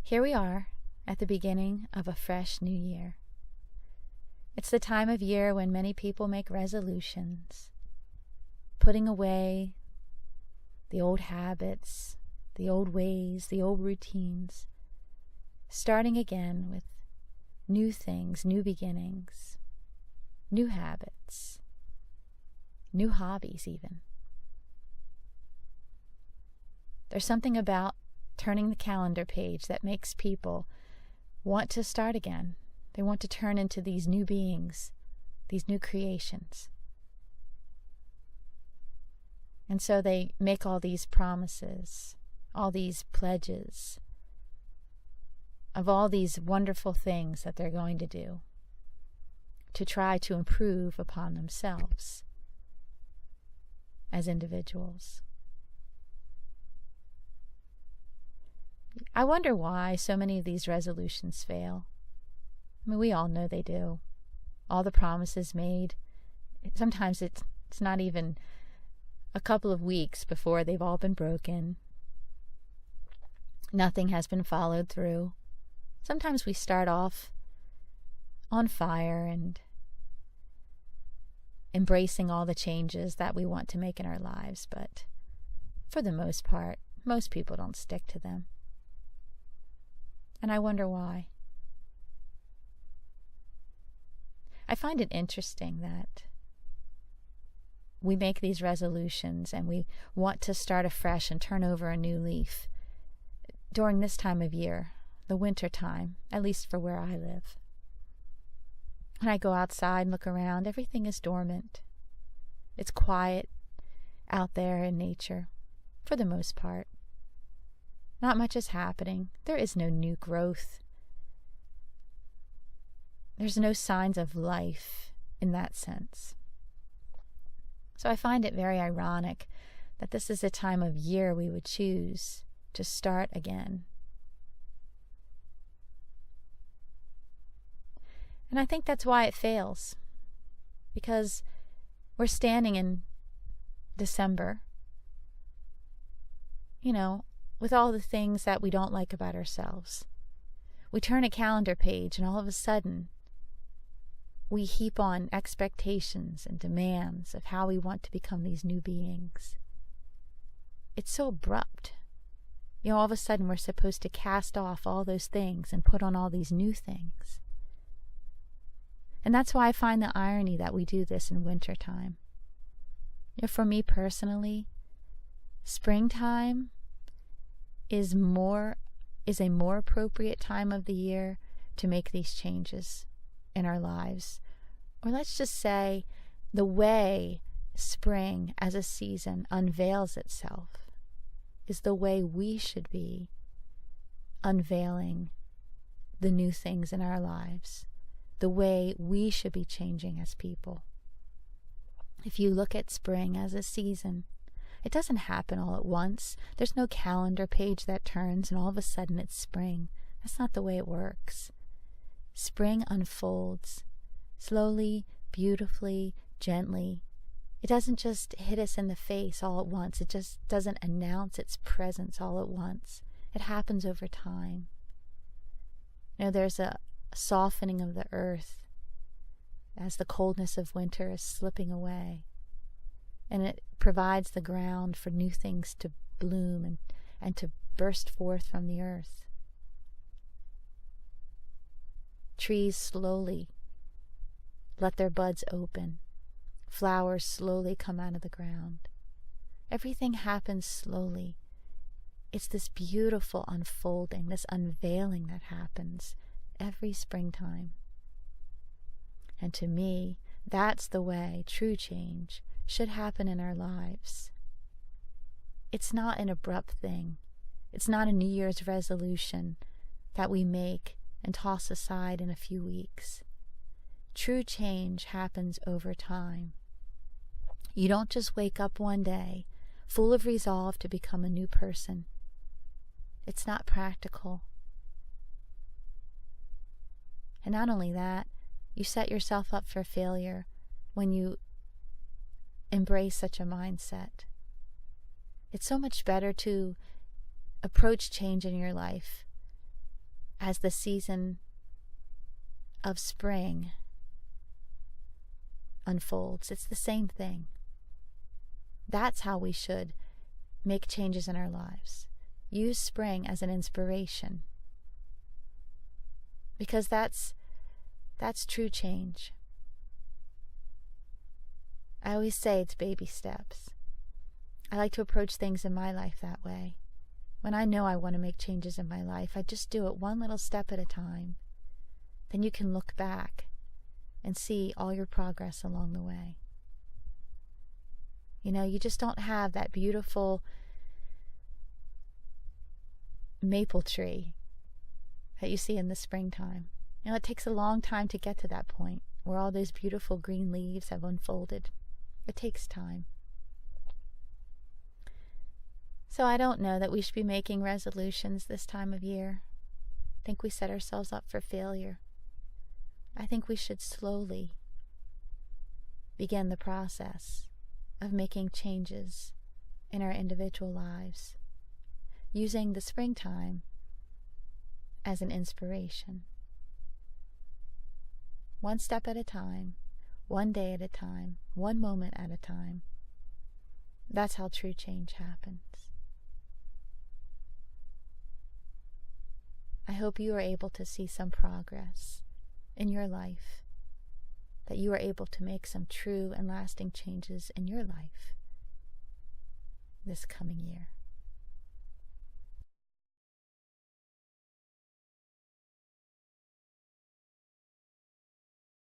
Here we are at the beginning of a fresh new year. It's the time of year when many people make resolutions, putting away the old habits, the old ways, the old routines, starting again with new things, new beginnings, new habits, new hobbies even. There's something about turning the calendar page that makes people want to start again. They want to turn into these new beings, these new creations. And so they make all these promises, all these pledges of all these wonderful things that they're going to do to try to improve upon themselves as individuals. I wonder why so many of these resolutions fail. I mean, we all know they do. All the promises made, sometimes it's not even a couple of weeks before they've all been broken. Nothing has been followed through. Sometimes we start off on fire and embracing all the changes that we want to make in our lives, but for the most part, most people don't stick to them. And I wonder why. I find it interesting that we make these resolutions and we want to start afresh and turn over a new leaf during this time of year, the winter time, at least for where I live. When I go outside and look around, everything is dormant. It's quiet out there in nature, for the most part. Not much is happening. There is no new growth. There's no signs of life in that sense. So I find it very ironic that this is a time of year we would choose to start again. And I think that's why it fails. Because we're standing in December, with all the things that we don't like about ourselves. We turn a calendar page and all of a sudden we heap on expectations and demands of how we want to become these new beings. It's so abrupt. All of a sudden we're supposed to cast off all those things and put on all these new things. And that's why I find the irony that we do this in wintertime. For me personally, springtime is a more appropriate time of the year to make these changes in our lives. Or let's just say the way spring as a season unveils itself is the way we should be unveiling the new things in our lives, the way we should be changing as people. If you look at spring as a season, it doesn't happen all at once. There's no calendar page that turns and all of a sudden it's spring. That's not the way it works. Spring unfolds slowly, beautifully, gently. It doesn't just hit us in the face all at once. It just doesn't announce its presence all at once. It happens over time. There's a softening of the earth as the coldness of winter is slipping away. And it provides the ground for new things to bloom and to burst forth from the earth. Trees slowly let their buds open. Flowers slowly come out of the ground. Everything happens slowly. It's this beautiful unfolding, this unveiling that happens every springtime. And to me, that's the way true change should happen in our lives. It's not an abrupt thing. It's not a New Year's resolution that we make and toss aside in a few weeks. True change happens over time. You don't just wake up one day full of resolve to become a new person. It's not practical. And not only that, you set yourself up for failure when you embrace such a mindset. It's so much better to approach change in your life as the season of spring unfolds. It's the same thing. That's how we should make changes in our lives. Use spring as an inspiration, because that's true change. I always say it's baby steps. I like to approach things in my life that way. When I know I want to make changes in my life, I just do it one little step at a time. Then you can look back and see all your progress along the way. You know, you just don't have that beautiful maple tree that you see in the springtime. You know, it takes a long time to get to that point where all those beautiful green leaves have unfolded. It takes time. So I don't know that we should be making resolutions this time of year. I think we set ourselves up for failure. I think we should slowly begin the process of making changes in our individual lives, using the springtime as an inspiration. One step at a time, one day at a time, one moment at a time. That's how true change happens. I hope you are able to see some progress in your life, that you are able to make some true and lasting changes in your life this coming year.